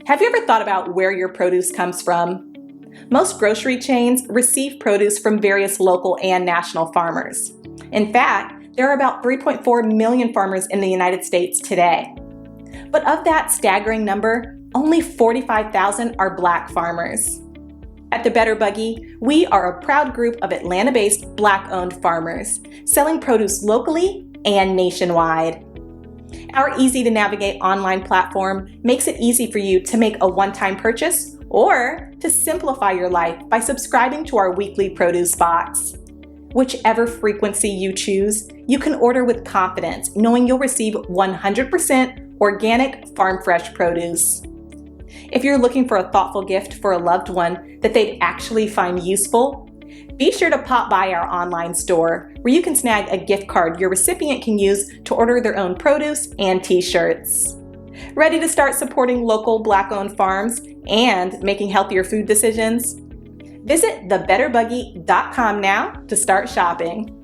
Have you ever thought about where your produce comes from? Most grocery chains receive produce from various local and national farmers. In fact, there are about 3.4 million farmers in the United States today. But of that staggering number, only 45,000 are Black farmers. At the Better Buggy, we are a proud group of Atlanta-based Black-owned farmers, selling produce locally and nationwide. Our easy-to-navigate online platform makes it easy for you to make a one-time purchase or to simplify your life by subscribing to our weekly produce box. Whichever frequency you choose, you can order with confidence, knowing you'll receive 100% organic farm-fresh produce. If you're looking for a thoughtful gift for a loved one that they'd actually find useful, be sure to pop by our online store where you can snag a gift card your recipient can use to order their own produce and t-shirts. Ready to start supporting local Black-owned farms and making healthier food decisions? Visit thebetterbuggy.com now to start shopping.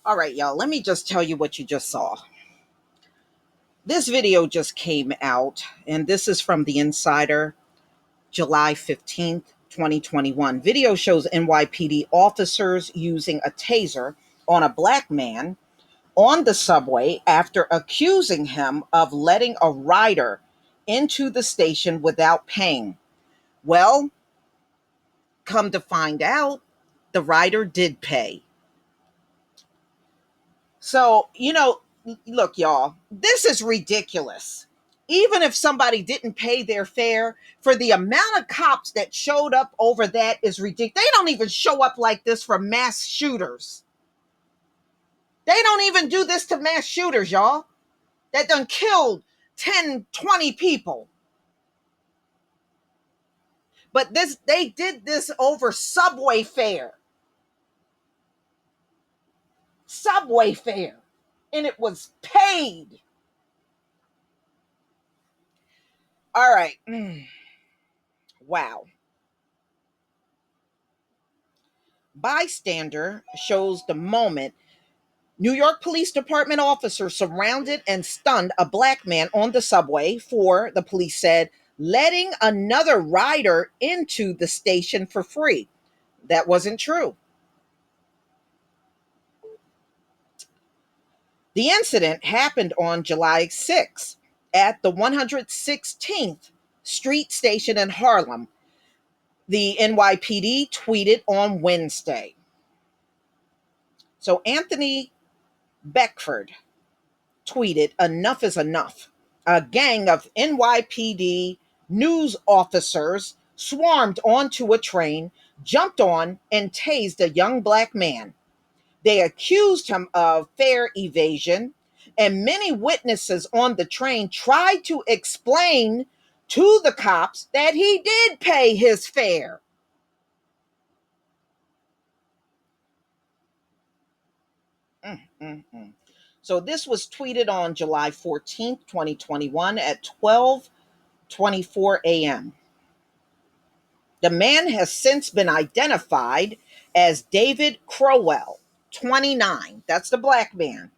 All right, y'all, let me just tell you what you just saw. This video just came out, and this is from The Insider, July 15th, 2021. Video shows NYPD officers using a taser on a Black man on the subway after accusing him of letting a rider into the station without paying. Well, come to find out, the rider did pay. So, look, y'all, this is ridiculous. Even if somebody didn't pay their fare, for the amount of cops that showed up over that is ridiculous. They don't even show up like this for mass shooters. They don't even do this to mass shooters, y'all, that done killed 10, 20 people. But they did this over subway fare. Subway fare. And it was paid. All right. Wow. Bystander shows the moment New York Police Department officers surrounded and stunned a Black man on the subway for, the police said, letting another rider into the station for free. That wasn't true. The incident happened on July 6th at the 116th Street station in Harlem. The NYPD tweeted on Wednesday. So Anthony Beckford tweeted, "Enough is enough. A gang of NYPD news officers swarmed onto a train jumped on and tased a young black man. They accused him of fare evasion, and many witnesses on the train tried to explain to the cops that he did pay his fare. So this was tweeted on July 14th, 2021 at 12:24 a.m. The man has since been identified as David Crowell, 29. That's the black man.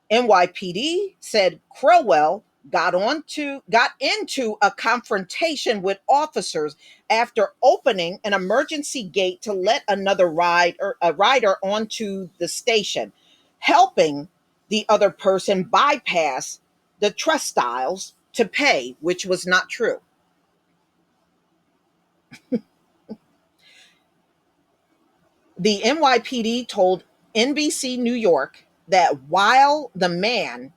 NYPD said Crowell got into a confrontation with officers after opening an emergency gate to let another rider onto the station, helping the other person bypass the turnstiles to pay, which was not true. The NYPD told NBC New York that while the man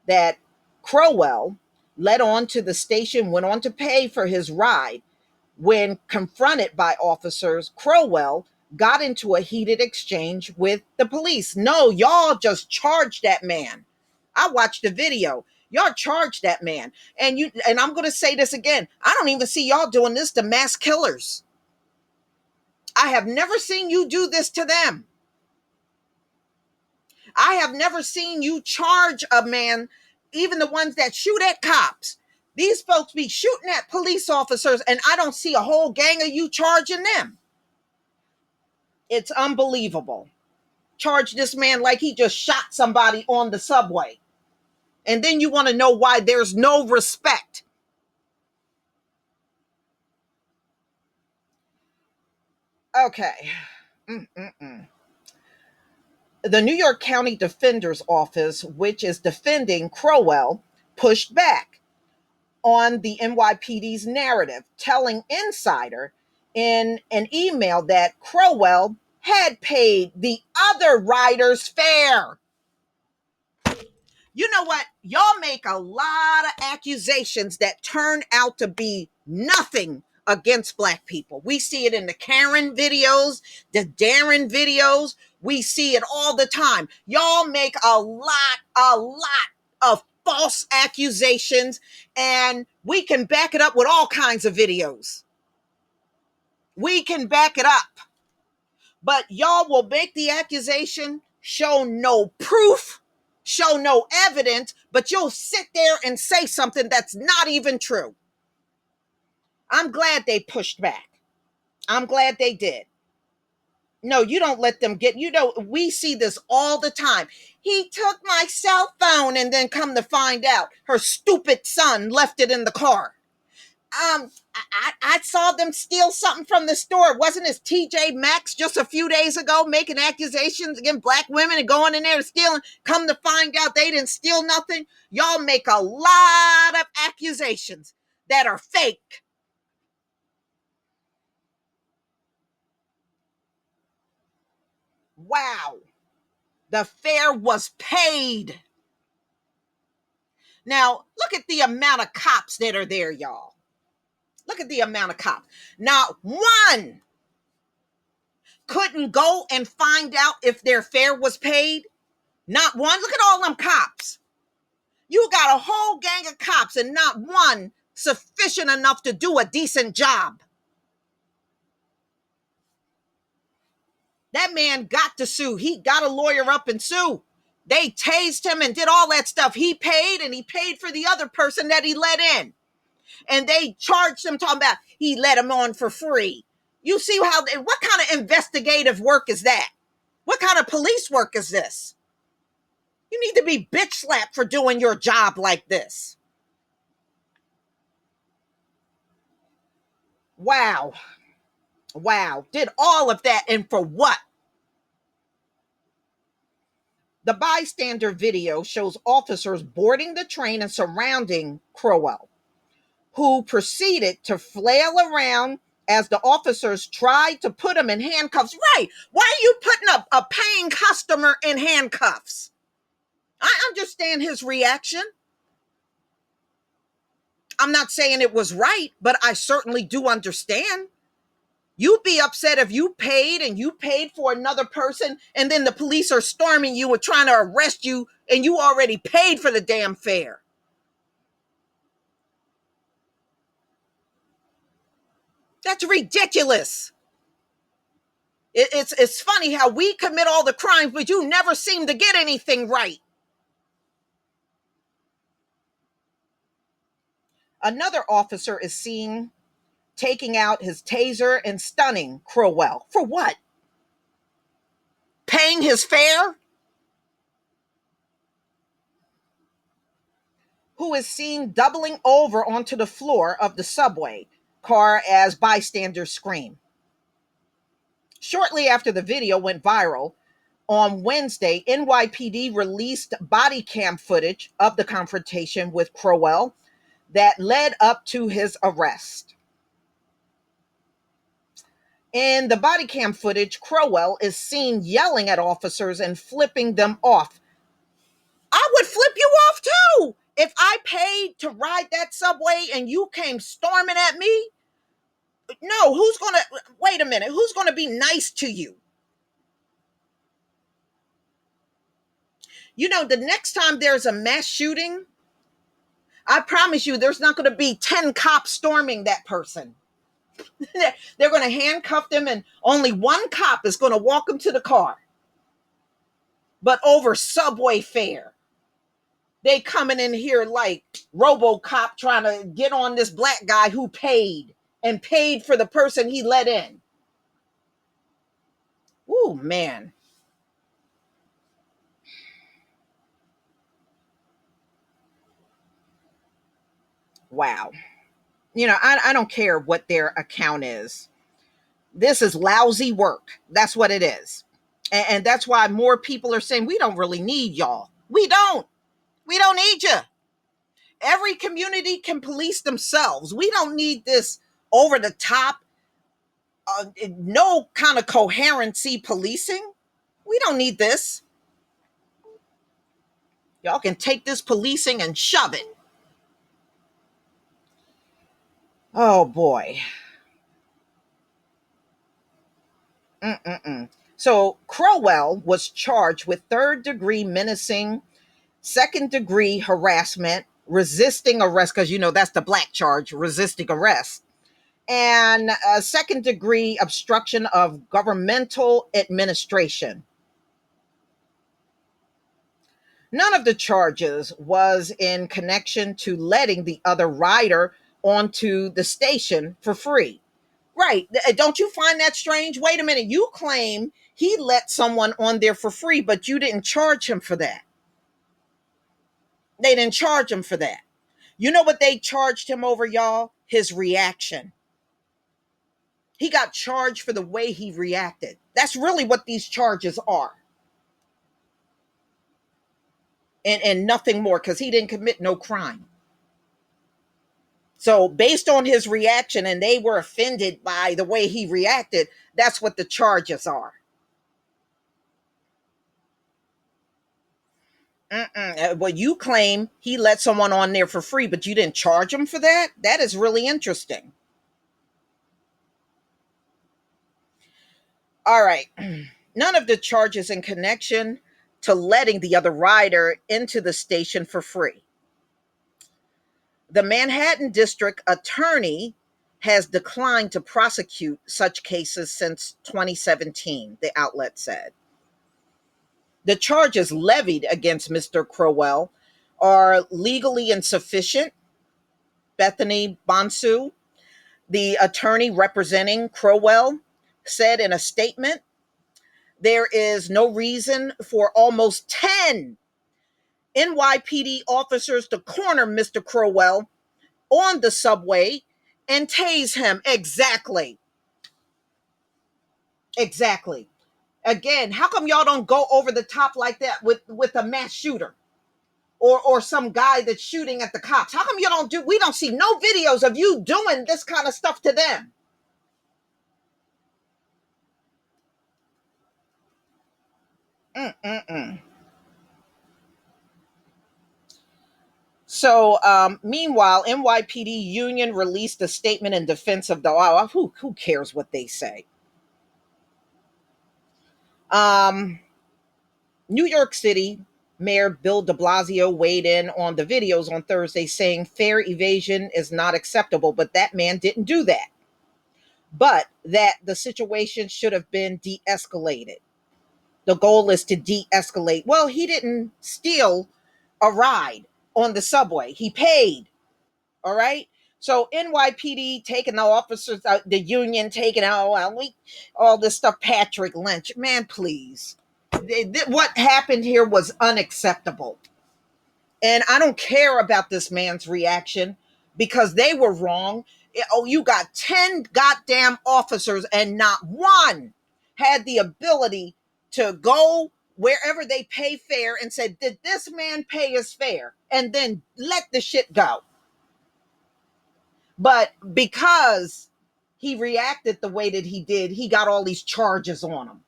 that Crowell led on to the station went on to pay for his ride, when confronted by officers, Crowell got into a heated exchange with the police. No, y'all just charged that man. I watched the video. Y'all charged that man. And I'm going to say this again. I don't even see y'all doing this to mass killers. I have never seen you do this to them. I have never seen you charge a man, even the ones that shoot at cops. These folks be shooting at police officers, and I don't see a whole gang of you charging them. It's unbelievable. Charge this man like he just shot somebody on the subway. And then you want to know why there's no respect. Okay. The New York County Defender's Office, which is defending Crowell, pushed back on the NYPD's narrative, telling Insider in an email that Crowell had paid the other rider's fare. You know what? Y'all make a lot of accusations that turn out to be nothing against Black people. We see it in the Karen videos, the Darren videos. We see it all the time. Y'all make a lot of false accusations, and we can back it up with all kinds of videos. We can back it up. But y'all will make the accusation, show no proof, show no evidence, but you'll sit there and say something that's not even true. I'm glad they pushed back. I'm glad they did. No, you don't let them get, we see this all the time. He took my cell phone, and then come to find out her stupid son left it in the car. I saw them steal something from the store. Wasn't it TJ Maxx just a few days ago making accusations against Black women and going in there and stealing? Come to find out they didn't steal nothing. Y'all make a lot of accusations that are fake. Wow. The fare was paid. Now, look at the amount of cops that are there, y'all. Look at the amount of cops. Not one couldn't go and find out if their fare was paid. Not one. Look at all them cops. You got a whole gang of cops, and not one sufficient enough to do a decent job. That man got to sue. He got a lawyer up and sue. They tased him and did all that stuff. He paid, and he paid for the other person that he let in. And they charged him, talking about he let him on for free. You see what kind of investigative work is that? What kind of police work is this? You need to be bitch slapped for doing your job like this. Wow. Wow. Did all of that, and for what? The bystander video shows officers boarding the train and surrounding Crowell, who proceeded to flail around as the officers tried to put him in handcuffs. Right. Why are you putting a paying customer in handcuffs? I understand his reaction. I'm not saying it was right, but I certainly do understand. You'd be upset if you paid and you paid for another person and then the police are storming you and trying to arrest you and you already paid for the damn fare. That's ridiculous. It's funny how we commit all the crimes, but you never seem to get anything right. Another officer is seen taking out his taser and stunning Crowell. For what? Paying his fare? Who is seen doubling over onto the floor of the subway car as bystanders scream. Shortly after the video went viral, on Wednesday, NYPD released body cam footage of the confrontation with Crowell that led up to his arrest. In the body cam footage, Crowell is seen yelling at officers and flipping them off. I would flip you off too. If I paid to ride that subway and you came storming at me, no, wait a minute, who's gonna be nice to you? You know, the next time there's a mass shooting, I promise you there's not gonna be 10 cops storming that person. They're gonna handcuff them and only one cop is gonna walk them to the car. But over subway fare, they coming in here like RoboCop trying to get on this black guy who paid and paid for the person he let in. Ooh, man. Wow. You know, I don't care what their account is. This is lousy work. That's what it is. And that's why more people are saying, we don't really need y'all. We don't. We don't need you. Every community can police themselves. We don't need this over the top, no kind of coherency policing. We don't need this. Y'all can take this policing and shove it. Oh boy. Mm-mm-mm. So Crowell was charged with third-degree menacing, second-degree harassment, resisting arrest, because you know that's the black charge, resisting arrest, and second-degree obstruction of governmental administration. None of the charges was in connection to letting the other rider onto the station for free. Right. Don't you find that strange? Wait a minute. You claim he let someone on there for free, but you didn't charge him for that. They didn't charge him for that. You know what they charged him over, y'all? His reaction. He got charged for the way he reacted. That's really what these charges are. And nothing more, because he didn't commit no crime. So based on his reaction, and they were offended by the way he reacted, that's what the charges are. Well, you claim he let someone on there for free, but you didn't charge him for that? That is really interesting. All right. None of the charges in connection to letting the other rider into the station for free. The Manhattan District Attorney has declined to prosecute such cases since 2017, the outlet said. The charges levied against Mr. Crowell are legally insufficient. Bethany Bonsu, the attorney representing Crowell, said in a statement, there is no reason for almost 10 NYPD officers to corner Mr. Crowell on the subway and tase him. Exactly. Exactly. Again, how come y'all don't go over the top like that with a mass shooter? Or some guy that's shooting at the cops. How come we don't see no videos of you doing this kind of stuff to them? Mm-mm-mm. So, meanwhile, NYPD union released a statement in defense of the law. Who cares what they say? New York City Mayor Bill de Blasio weighed in on the videos on Thursday, saying fare evasion is not acceptable, but that man didn't do that. But that the situation should have been de escalated. The goal is to de escalate. Well, he didn't steal a ride on the subway, he paid. All right. So NYPD taking the officers out, the union taking out all this stuff. Patrick Lynch, man, please. What happened here was unacceptable. And I don't care about this man's reaction because they were wrong. Oh, you got 10 goddamn officers and not one had the ability to go wherever they pay fare and said, did this man pay his fare? And then let the shit go. But because he reacted the way that he did, he got all these charges on him.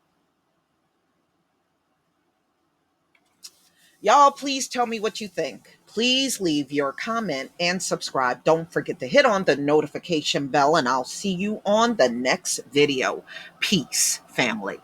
Y'all, please tell me what you think. Please leave your comment and subscribe. Don't forget to hit on the notification bell, and I'll see you on the next video. Peace, family.